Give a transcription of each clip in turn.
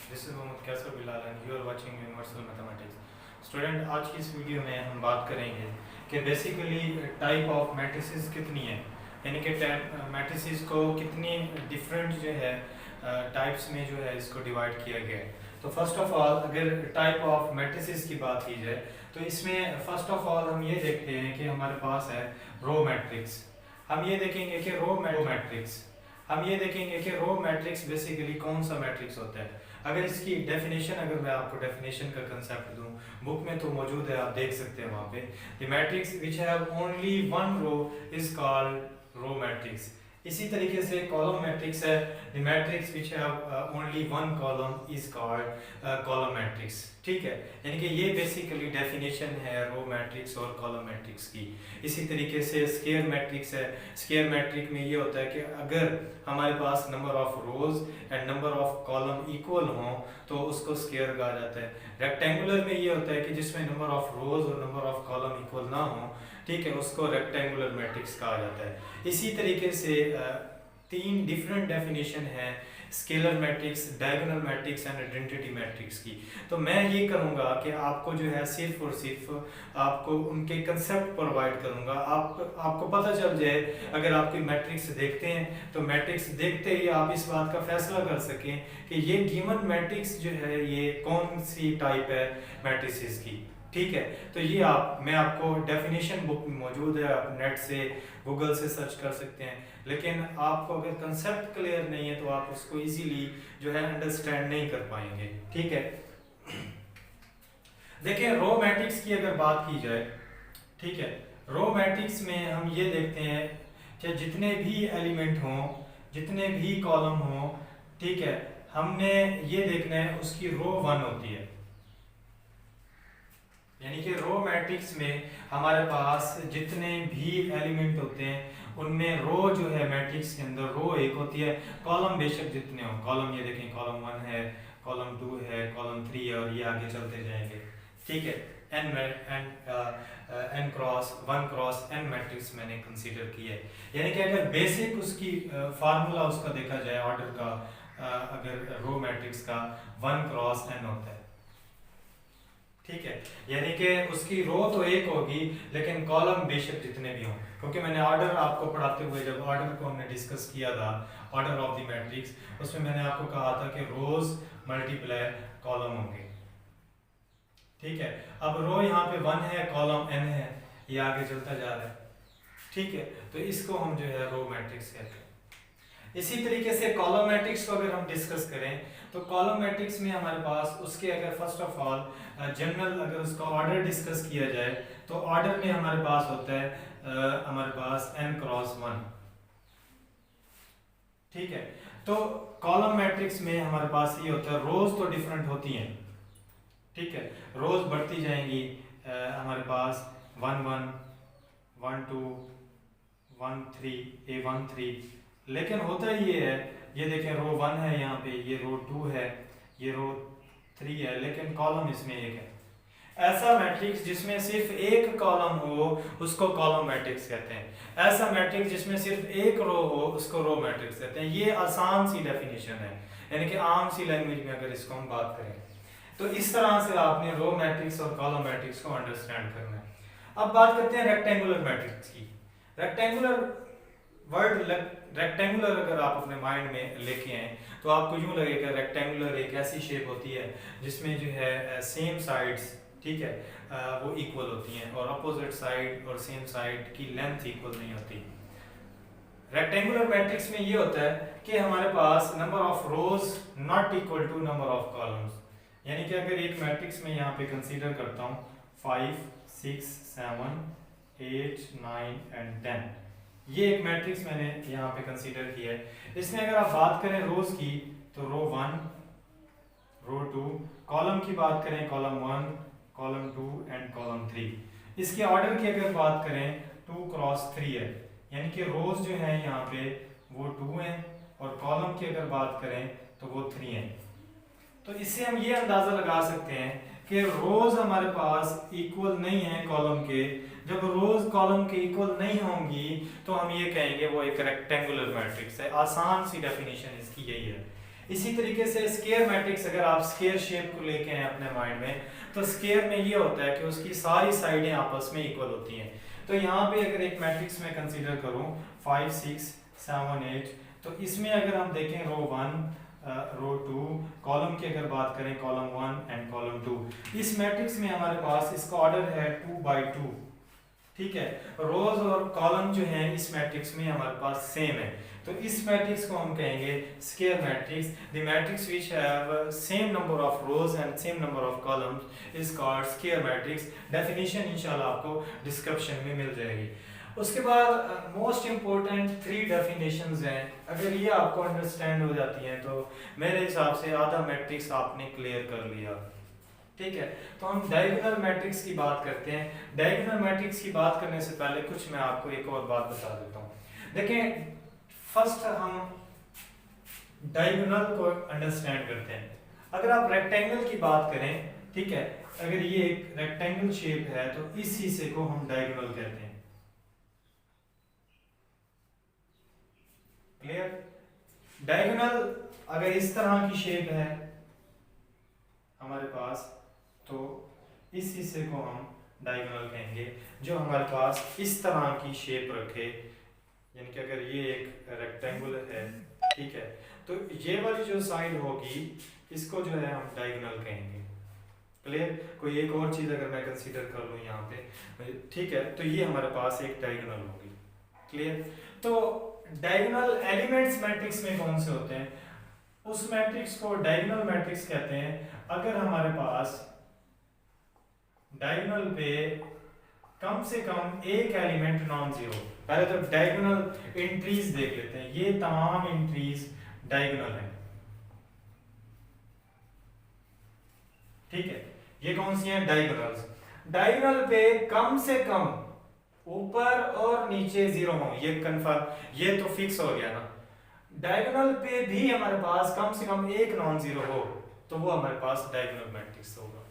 This is Mohammad Kaiser Bilal and you are watching universal mathematics. Student, आज की इस वीडियो में हम बात करेंगे कि बेसिकली टाइप ऑफ मैट्रिसेस कितनी है, यानी कि मैट्रिसेस को कितनी डिफरेंट जो है टाइप्स में जो है इसको डिवाइड किया गया है। तो फर्स्ट ऑफ ऑल अगर टाइप ऑफ मैट्रिसेस की बात की जाए तो इसमें फर्स्ट ऑफ ऑल हम ये देखते हैं कि हमारे पास है रो मैट्रिक्स। हम ये देखेंगे कि रो मैट्रिक्स हम ये देखेंगे कि रो मैट्रिक्स बेसिकली कौन सा मैट्रिक्स होता है। अगर इसकी डेफिनेशन, अगर मैं आपको डेफिनेशन का कंसेप्ट दूं, बुक में तो मौजूद है, आप देख सकते हैं वहां पे। The matrix which have only one row is called row matrix. इसी तरीके से कॉलम मैट्रिक्स है, the matrix which have only one column is called column matrix. ठीक है, यानी कि ये बेसिकली डेफिनेशन है रो मैट्रिक्स और कॉलम मैट्रिक्स की। इसी तरीके से स्क्वायर मैट्रिक्स है। स्क्वायर मैट्रिक्स में ये होता है कि अगर हमारे पास number of rows and number of column equal हो तो उसको स्क्वायर कहा जाता है। रेक्टेंगुलर में ये होता है कि जिसमें नंबर ऑफ रोज और नंबर ऑफ कॉलम इक्वल ना हो, ठीक है, उसको रेक्टेंगुलर मैट्रिक्स कहा जाता है। इसी तरीके से तीन डिफरेंट डेफिनेशन है scalar matrix, diagonal matrix and identity matrix की। तो मैं ये करूँगा कि आपको जो है सिर्फ और सिर्फ आपको उनके कंसेप्ट प्रोवाइड करूँगा। आपको पता चल जाए, अगर आपकी मैट्रिक्स देखते हैं तो मैट्रिक्स देखते ही आप इस बात का फैसला कर सकें कि ये गिवन मैट्रिक्स जो है ये कौन सी टाइप है मैट्रिसेस की। ठीक है, तो ये मैं आपको डेफिनेशन बुक में मौजूद है, आप नेट से गूगल से सर्च कर सकते हैं। लेकिन आपको अगर कंसेप्ट क्लियर नहीं है तो आप उसको इजीली जो है अंडरस्टैंड नहीं कर पाएंगे। ठीक है, देखिए रो मैट्रिक्स की अगर बात की जाए, ठीक है, रो मैट्रिक्स में हम ये देखते हैं कि जितने भी एलिमेंट हों, जितने भी कॉलम हों, ठीक है, हमने ये देखना है उसकी रो 1 होती है। यानी कि रो मैट्रिक्स में हमारे पास जितने भी एलिमेंट होते हैं उनमें रो जो है मैट्रिक्स के अंदर रो एक होती है। कॉलम बेशक जितने हो, कॉलम ये देखें, कॉलम 1 है, कॉलम 2 है, कॉलम 3 है, और ये आगे चलते जाएंगे। ठीक है, n cross 1 cross n matrix मैंने कंसीडर की है। यानी कि अगर बेसिक उसकी फार्मूला उसका देखा जाए ऑर्डर का, अगर रो मैट्रिक्स का 1 क्रॉस एन होता है। ठीक है, यानी कि उसकी रो तो एक होगी लेकिन कॉलम बेशक जितने भी हों, क्योंकि मैंने ऑर्डर आपको पढ़ाते हुए जब ऑर्डर को हमने डिस्कस किया था, ऑर्डर ऑफ द मैट्रिक्स, उसमें मैंने आपको कहा था कि रोज मल्टीप्लाई कॉलम होंगे। ठीक है, अब रो यहाँ पे 1 है, कॉलम n है, ये आगे चलता जा रहा है। ठीक है, तो इसको हम जो है रो मैट्रिक्स कहते हैं। इसी तरीके से कॉलम मैट्रिक्स को अगर हम डिस्कस करें तो कॉलम मैट्रिक्स में हमारे पास उसके अगर फर्स्ट ऑफ ऑल जनरल अगर उसका ऑर्डर डिस्कस किया जाए तो ऑर्डर में हमारे पास होता है हमारे पास n क्रॉस 1। ठीक है, तो कॉलम मैट्रिक्स में हमारे पास ये होता है, रोज तो डिफरेंट होती हैं। ठीक है, रोज बढ़ती जाएंगी, हमारे पास 1 1 1 2 1 3 1 3, लेकिन होता ये है, ये देखें रो 1 है यहाँ पे, ये रो 2 है, ये रो 3 है, लेकिन कॉलम इसमें एक है। ऐसा मैट्रिक्स जिसमें सिर्फ एक कॉलम हो उसको कॉलम मैट्रिक्स कहते हैं। ऐसा मैट्रिक्स जिसमें सिर्फ एक रो हो उसको रो मैट्रिक्स कहते हैं। ये आसान सी डेफिनेशन है, यानी कि आम सी लैंग्वेज में अगर इसको हम बात करें तो इस तरह से आपने रो मैट्रिक्स और कॉलम मैट्रिक्स को अंडरस्टैंड करना है। अब बात करते हैं रेक्टेंगुलर मैट्रिक्स की। रेक्टेंगुलर वर्ड रेक्टेंगुलर अगर आप अपने माइंड में लेके आए तो आपको यूं लगेगा रेक्टेंगुलर एक ऐसी शेप होती है जिसमें जो है सेम साइड्स, ठीक है, वो इक्वल होती हैं और अपोजिट साइड और सेम साइड की लेंथ इक्वल नहीं होती। रेक्टेंगुलर मैट्रिक्स में ये होता है कि हमारे पास number of rows not equal to number of columns. यानी कि अगर एक मैट्रिक्स में यहाँ पे कंसीडर करता हूँ 5 6 7 8 9 एंड 10, ये एक मैट्रिक्स मैंने यहाँ पे कंसीडर किया है। इसमें अगर आप बात करें रोज की तो रो 1 रो 2, कॉलम की बात करें कॉलम 1 कॉलम 2 एंड कॉलम 3। इसके ऑर्डर की अगर बात करें 2 क्रॉस 3 है, यानी कि रोज जो है यहाँ पे वो 2 हैं और कॉलम की अगर बात करें तो वो 3 हैं। तो इससे हम ये अंदाजा लगा सकते हैं कि रोज हमारे पास इक्वल नहीं है कॉलम के। जब रोज कॉलम के इक्वल नहीं होंगी तो हम ये कहेंगे वो एक रेक्टेंगुलर मैट्रिक्स है। आसान सी डेफिनेशन इसकी यही है। इसी तरीके से स्क्वायर मैट्रिक्स, अगर आप स्क्वायर शेप को लेके हैं अपने माइंड में, तो स्क्वायर में ये होता है कि उसकी सारी साइडें आपस में इक्वल होती हैं। तो यहाँ पे अगर एक मैट्रिक्स में कंसीडर करूँ 5 6 7 8, तो इसमें अगर हम देखें रो 1 रो 2, कॉलम की अगर बात करें कॉलम 1 एंड कॉलम 2, इस मैट्रिक्स में हमारे पास इसका ऑर्डर है 2 बाई 2। ठीक है, रोज और कॉलम जो हैं इस मैट्रिक्स में हमारे पास सेम है, तो इस मैट्रिक्स को हम कहेंगे square matrix. The matrix which have same number of rows and same number of columns is called square matrix. Definition इंशाल्लाह आपको डिस्क्रिप्शन में मिल जाएगी। उसके बाद मोस्ट इंपॉर्टेंट 3 डेफिनेशंस हैं, अगर ये आपको अंडरस्टैंड हो जाती हैं तो मेरे हिसाब से आधा मैट्रिक्स आपने क्लियर कर लिया। ठीक है, तो हम डायगोनल मैट्रिक्स की बात करते हैं। डायगोनल मैट्रिक्स की बात करने से पहले कुछ मैं आपको एक और बात बता देता हूँ। देखें, फर्स्ट हम डायगोनल को अंडरस्टैंड करते हैं। अगर आप रेक्टेंगल की बात करें, ठीक है, अगर ये एक रेक्टेंगल शेप है तो इस हिस्से को हम डायगोनल कहते हैं। क्लियर? डायगोनल अगर इस तरह की शेप है हमारे पास, तो इस हिस्से को हम डायगोनल कहेंगे। जो हमारे पास इस तरह की शेप रखे, यानी कि अगर ये एक रेक्टेंगुलर है, ठीक है, तो ये वाली जो साइड होगी इसको जो है हम डायगोनल कहेंगे। क्लियर? कोई एक और चीज अगर मैं कंसीडर कर लूँ यहाँ पे, ठीक है, तो ये हमारे पास एक डायगोनल होगी। क्लियर? तो डायगोनल एलिमेंट्स मैट्रिक्स में कौन से होते हैं? उस मैट्रिक्स को डायगोनल मैट्रिक्स कहते हैं अगर हमारे पास डायगोनल पे कम से कम एक एलिमेंट नॉन जीरो। पहले तो डायगोनल एंट्रीज देख लेते हैं, ये तमाम एंट्रीज डायगोनल है। ठीक है, ये कौन सी हैं? डायगोनल्स। डायगोनल पे कम से कम ऊपर और नीचे जीरो हो, ये कंफर्म, ये तो फिक्स हो गया ना। डायगोनल पे भी हमारे पास कम से कम एक नॉन जीरो हो तो वो हमारे पास डायगोनल मैट्रिक्स होगा।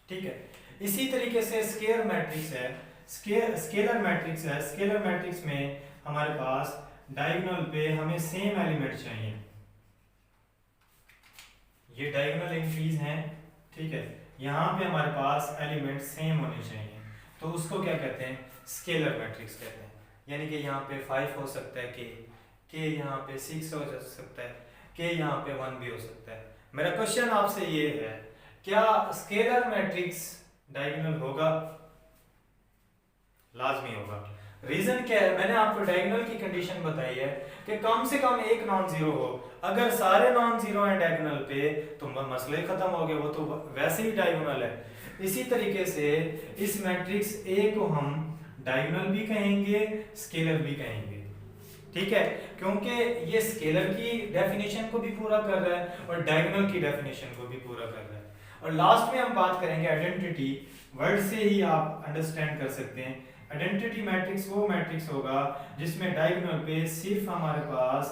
ठीक है, इसी तरीके से स्केलर मैट्रिक्स है, स्केलर मैट्रिक्स है। स्केलर मैट्रिक्स में हमारे पास डायगोनल पे हमें सेम एलिमेंट चाहिए, ये डायगोनल एंट्रीज हैं। ठीक है, यहाँ पे हमारे पास एलिमेंट सेम होने चाहिए, तो उसको क्या कहते हैं? स्केलर मैट्रिक्स कहते हैं। यानी कि यहाँ पे 5 हो सकता है, के यहाँ पे 6 हो सकता है, के यहाँ पे 1 भी हो सकता है। मेरा क्वेश्चन आपसे ये है, क्या स्केलर मैट्रिक्स डायगोनल होगा? लाजमी होगा। रीजन क्या है? मैंने आपको डायगोनल की कंडीशन बताई है कि कम से कम एक नॉन जीरो हो। अगर सारे नॉन जीरो हैं डायगोनल पे तो मसले खत्म हो गए, वो तो वैसे ही डायगोनल है। इसी तरीके से इस मैट्रिक्स ए को हम डायगोनल भी कहेंगे, स्केलर भी कहेंगे। ठीक है, क्योंकि ये स्केलर की डेफिनेशन को भी पूरा कर रहा है और डायगोनल की डेफिनेशन को भी पूरा कर रहा है। और लास्ट में हम बात करेंगे आइडेंटिटी। वर्ड से ही आप अंडरस्टैंड कर सकते हैं। आइडेंटिटी मैट्रिक्स वो मैट्रिक्स होगा जिसमें डायगोनल पे सिर्फ हमारे पास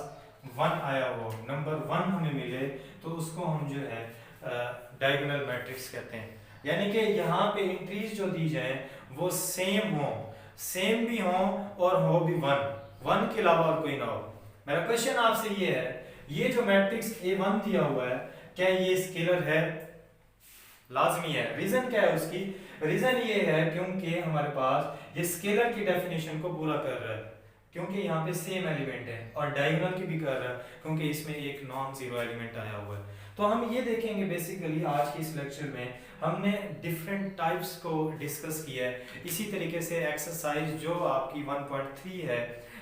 1 आया हो, नंबर 1 हमें मिले, तो उसको हम जो है डायगोनल मैट्रिक्स कहते हैं। यानी कि यहाँ पे एंट्रीज जो दी जाए वो सेम हो, सेम भी हो और हो भी 1 के अलावा और कोई ना हो। मेरा क्वेश्चन आपसे ये है, ये जो मैट्रिक्स A1 दिया हुआ है, क्या ये स्केलर है? लाजमी है। रीजन क्या है उसकी? रीजन ये है क्योंकि हमारे पास ये स्केलर की डेफिनेशन को पूरा कर रहा है, क्योंकि यहाँ पे सेम एलिमेंट है, और डायगोनल की भी कर रहा है क्योंकि इसमें एक नॉन जीरो एलिमेंट आया हुआ है। तो हम ये देखेंगे बेसिकली आज के इस लेक्चर में हमने डिफरेंट टाइप्स को डिस्कस किया है। इसी तरीके से एक्सरसाइज जो आपकी 1.3 है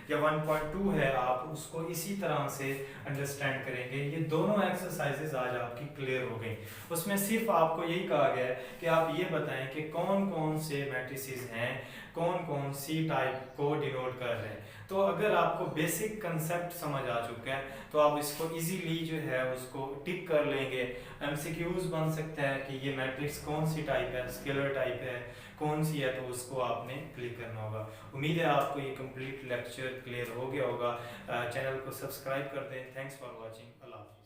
या 1.2 है, आप उसको इसी तरह से अंडरस्टैंड करेंगे। ये दोनों एक्सरसाइजेज आज आपकी क्लियर हो गई। उसमें सिर्फ आपको यही कहा गया है कि आप ये बताएं कि कौन कौन से मैट्रिसेस हैं, कौन कौन सी टाइप को डिनोट कर रहे हैं। तो अगर आपको बेसिक कंसेप्ट समझ आ चुका है तो आप इसको इजीली जो है उसको टिक कर लेंगे। एमसीक्यूज बन सकता है कि ये मैट्रिक्स कौन सी टाइप है, स्केलर टाइप है, कौन सी है, तो उसको आपने क्लिक करना होगा। उम्मीद है आपको ये कंप्लीट लेक्चर क्लियर हो गया होगा। चैनल को सब्सक्राइब कर दें। Thanks for watching. अल्लाह हाफ़िज़।